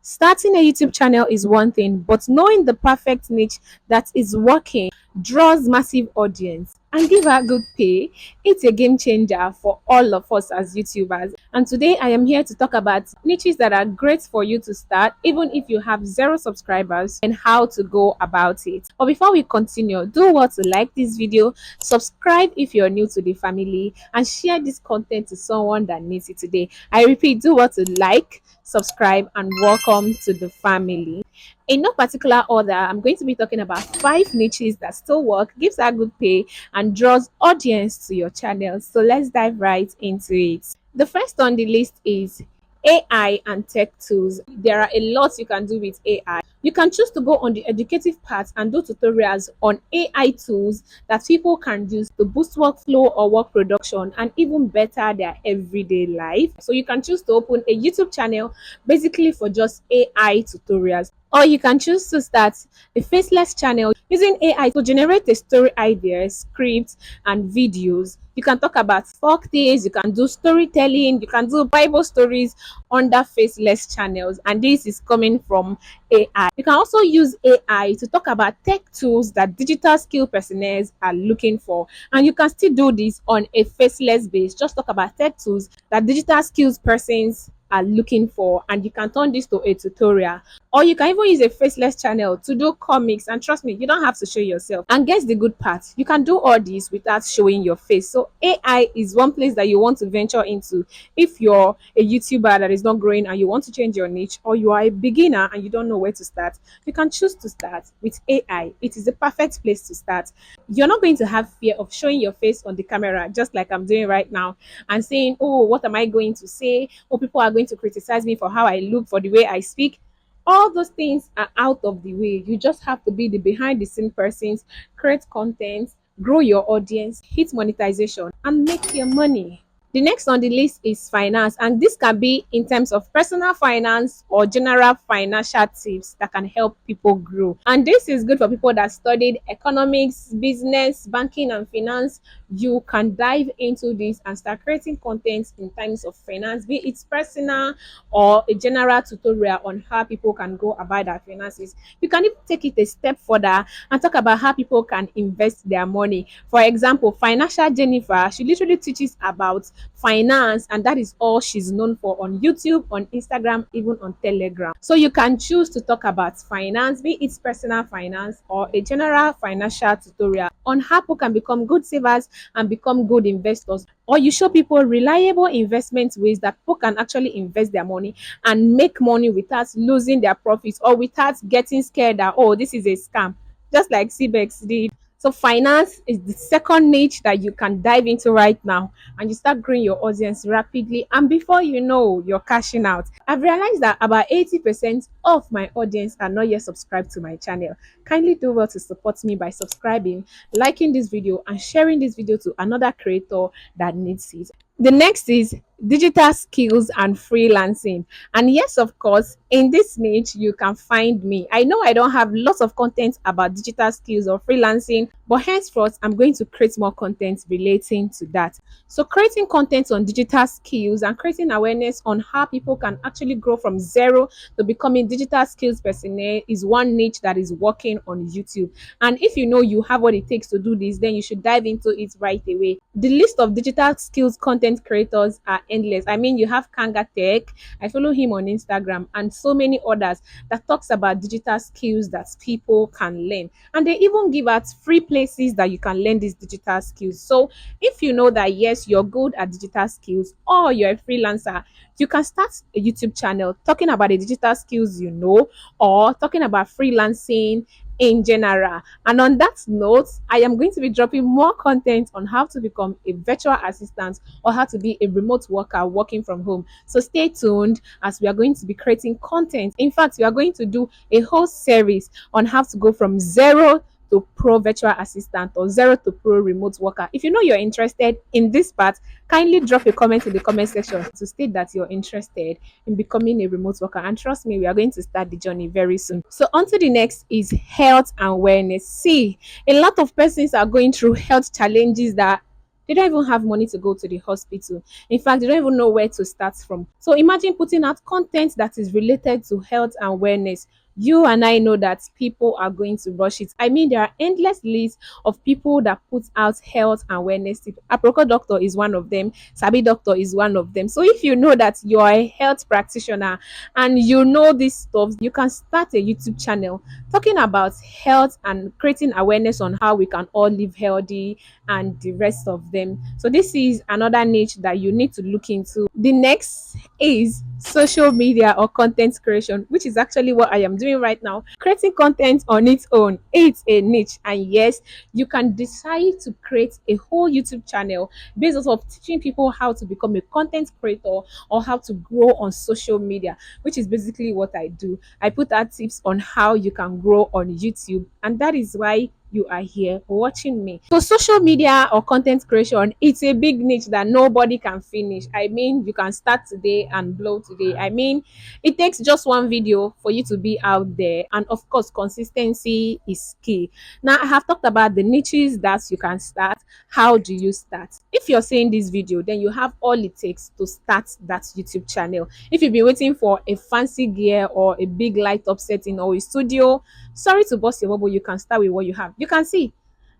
Starting a YouTube channel is one thing, but knowing the perfect niche that is working, draws massive audience, and give her good pay, it's a game changer for all of us as YouTubers. And today I am here to talk about niches that are great for you to start, even if you have zero subscribers, and how to go about it. But before we continue, do what to like this video, subscribe if you're new to the family, and share this content to someone that needs it today. I repeat, do what to like, subscribe, and welcome to the family. In no particular order, I'm going to be talking about 5 niches that still work, gives a good pay, and draws audience to your channel. So let's dive right into it. The first on the list is AI and tech tools. There are a lot you can do with AI. You can choose to go on the educative part and do tutorials on AI tools that people can use to boost workflow or work production and even better their everyday life. So you can choose to open a YouTube channel basically for just AI tutorials. Or you can choose to start a Faceless channel using AI to generate a story ideas, scripts, and videos. You can talk about folk tales, you can do storytelling, you can do Bible stories under Faceless channels, and this is coming from AI. You can also use AI to talk about tech tools that digital skill personnel are looking for, and you can still do this on a Faceless base. Just talk about tech tools that digital skills persons are looking for, and you can turn this to a tutorial. Or you can even use a Faceless channel to do comics, and trust me, you don't have to show yourself. And guess the good part, you can do all this without showing your face. So AI is one place that you want to venture into if you're a YouTuber that is not growing and you want to change your niche, or you are a beginner and you don't know where to start. You can choose to start with AI. It is the perfect place to start. You're not going to have fear of showing your face on the camera, just like I'm doing right now, and saying, oh, what am I going to say? Oh, people are going to criticize me for how I look, for the way I speak. All those things are out of the way. You just have to be the behind the scene persons, create content, grow your audience, hit monetization, and make your money. The next on the list is finance, and this can be in terms of personal finance or general financial tips that can help people grow. And this is good for people that studied economics, business, banking, and finance. You can dive into this and start creating content in terms of finance, be it personal or a general tutorial on how people can go about their finances. You can even take it a step further and talk about how people can invest their money. For example, Financial Jennifer, she literally teaches about finance, and that is all she's known for on YouTube, on Instagram, even on Telegram. So you can choose to talk about finance, be it personal finance or a general financial tutorial on how people can become good savers and become good investors. Or you show people reliable investment ways that people can actually invest their money and make money without losing their profits or without getting scared that, oh, this is a scam, just like CBEX did. So finance is the second niche that you can dive into right now, and you start growing your audience rapidly, and before you know, you're cashing out. I've realized that about 80% of my audience are not yet subscribed to my channel. Kindly do well to support me by subscribing, liking this video, and sharing this video to another creator that needs it. The next is digital skills and freelancing. And yes, of course, in this niche, you can find me. I know I don't have lots of content about digital skills or freelancing, but henceforth, I'm going to create more content relating to that. So, creating content on digital skills and creating awareness on how people can actually grow from zero to becoming digital skills personnel is one niche that is working on YouTube. And if you know you have what it takes to do this, then you should dive into it right away. The list of digital skills content creators are endless. I mean, you have Kanga Tech, I follow him on Instagram, and so many others that talks about digital skills that people can learn. And they even give out free places that you can learn these digital skills. So if you know that yes, you're good at digital skills or you're a freelancer, you can start a YouTube channel talking about the digital skills you know, or talking about freelancing in general. And on that note, I am going to be dropping more content on how to become a virtual assistant or how to be a remote worker working from home. So stay tuned as we are going to be creating content. In fact, we are going to do a whole series on how to go from zero to pro virtual assistant or zero to pro remote worker. If you know you're interested in this part, kindly drop a comment in the comment section to state that you're interested in becoming a remote worker. And trust me, we are going to start the journey very soon. So on to the next is health and wellness. See, a lot of persons are going through health challenges that They don't even have money to go to the hospital. In fact, they don't even know where to start from. So imagine putting out content that is related to health and wellness. You and I know that people are going to rush it. I mean, there are endless lists of people that put out health and wellness tips. Aproko doctor is one of them. Sabi doctor is one of them. So if you know that you're a health practitioner and you know this stuff, you can start a YouTube channel talking about health and creating awareness on how we can all live healthy and the rest of them. So this is another niche that you need to look into. The next is social media or content creation, which is actually what I am doing right now. Creating content on its own, it's a niche. And yes, you can decide to create a whole YouTube channel based off of teaching people how to become a content creator or how to grow on social media, which is basically what I do. I put out tips on how you can grow on YouTube, and that is why you are here watching me. So social media or content creation, it's a big niche that nobody can finish. I mean, you can start today and blow today. I mean, it takes just one video for you to be out there, and of course consistency is key. Now I have talked about the niches that you can start. How do you start? If you're seeing this video, then you have all it takes to start that YouTube channel. If you've been waiting for a fancy gear or a big light up setting or a studio, sorry to bust your bubble, you can start with what you have. You can see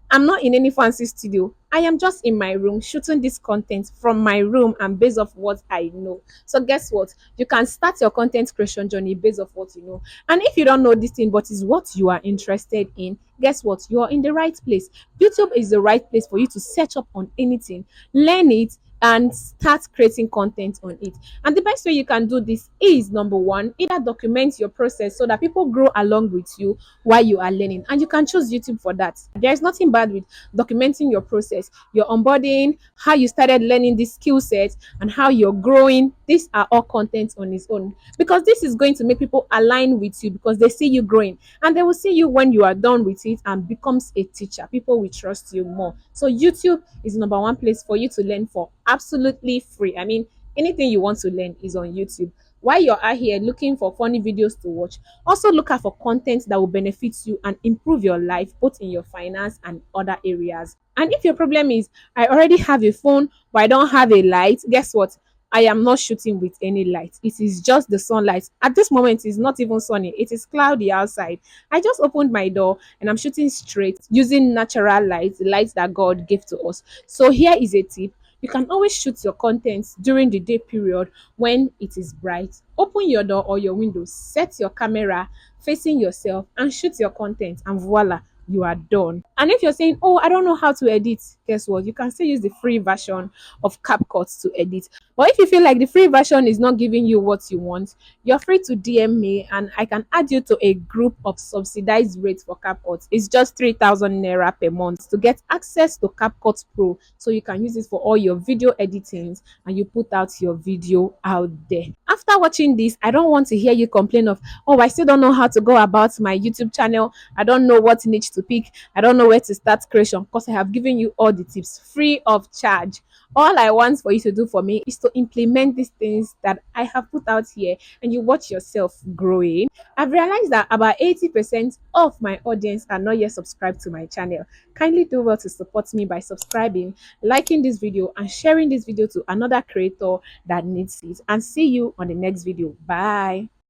I'm not in any fancy studio. I am just in my room shooting this content from my room and based off what I know. So guess what? You can start your content creation journey based off what you know. And if you don't know this thing, but is what you are interested in, guess what? You are in the right place. YouTube is the right place for you to search up on anything, learn it, and start creating content on it. And the best way you can do this is number one, either document your process so that people grow along with you while you are learning. And you can choose YouTube for that. There's nothing bad with documenting your process, your onboarding, how you started learning this skill set, and how you're growing. These are all content on its own. Because this is going to make people align with you because they see you growing. And they will see you when you are done with it and becomes a teacher. People will trust you more. So YouTube is number one place for you to learn for absolutely free. I mean, anything you want to learn is on YouTube. While you're out here looking for funny videos to watch, also look out for content that will benefit you and improve your life, both in your finance and other areas. And if your problem is, I already have a phone, but I don't have a light, guess what? I am not shooting with any light. It is just the sunlight. At this moment, it's not even sunny. It is cloudy outside. I just opened my door and I'm shooting straight using natural light, the light that God gave to us. So here is a tip. You can always shoot your content during the day period when it is bright. Open your door or your window, set your camera facing yourself and shoot your content, and voila, you are done. And if you're saying, oh, I don't know how to edit, guess what? You can still use the free version of CapCut to edit. But if you feel like the free version is not giving you what you want, you're free to DM me and I can add you to a group of subsidized rates for CapCut. It's just 3,000 naira per month to get access to CapCut Pro, so you can use it for all your video editings and you put out your video out there. After watching this, I don't want to hear you complain of, oh, I still don't know how to go about my YouTube channel. I don't know what niche to pick. I don't know where to start creation, because I have given you all the tips free of charge. All I want for you to do for me is to implement these things that I have put out here and you watch yourself growing. I've realized that about 80% of my audience are not yet subscribed to my channel. Kindly do well to support me by subscribing, liking this video, and sharing this video to another creator that needs it. And see you on the next video. Bye.